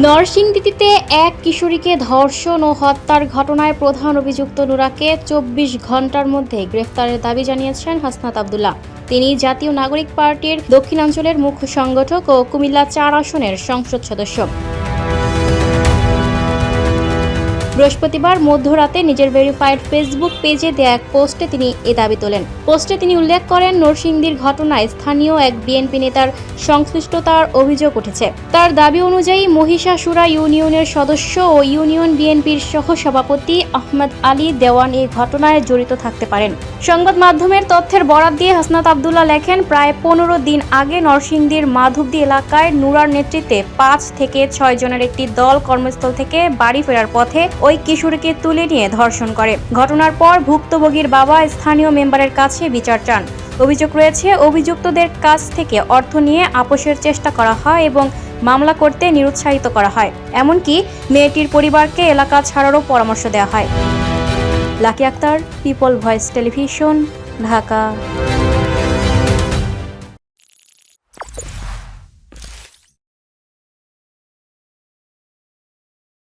নরসিংদীতে এক কিশোরীকে ধর্ষণ ও হত্যার ঘটনায় প্রধান অভিযুক্ত নুরাকে ২৪ ঘন্টার মধ্যে গ্রেফতারের দাবি জানিয়েছেন হাসনাত আব্দুল্লাহ। তিনি জাতীয় নাগরিক পার্টির দক্ষিণাঞ্চলের মুখ্য সংগঠক ও কুমিল্লা ৪ আসনের সংসদ সদস্য। বৃহস্পতিবার মধ্যরাতে নিজের ভেরিফাইড ফেসবুক পেজে দেয়া এক পোস্টে তিনি এ দাবি তোলেন। পোস্টে তিনি উল্লেখ করেন, নরসিংদীর ঘটনায় স্থানীয় এক বিএনপি নেতার সংশ্লিষ্টতার অভিযোগ উঠেছে। তার দাবি অনুযায়ী মহিষাসুরা ইউনিয়নের সদস্য ও ইউনিয়ন বিএনপির সহসভাপতি আহমেদ আলী দেওয়ান এই ঘটনায় জড়িত থাকতে পারেন। সংবাদ মাধ্যমের তথ্যের বরাত দিয়ে হাসনাত আব্দুল্লাহ লেখেন, প্রায় ১৫ দিন আগে নরসিংদীর মাধবদী এলাকায় নুরার নেতৃত্বে ৫ থেকে ৬ জনের একটি দল কর্মস্থল থেকে বাড়ি ফেরার পথে ওই কিশোরীকে তুলে নিয়ে ধর্ষণ করে। ঘটনার পর ভুক্তভোগীর বাবা স্থানীয় মেম্বারের কাছে বিচার চান। অভিযোগ রয়েছে, অভিযুক্তদের কাছ থেকে অর্থ নিয়ে আপোষের চেষ্টা করা হয় এবং মামলা করতে নিরুৎসাহিত করা হয়। এমনকি মেয়েটির পরিবারকে এলাকা ছাড়ারও পরামর্শ দেওয়া হয়। Lucky Akter, people voice television, Dhaka.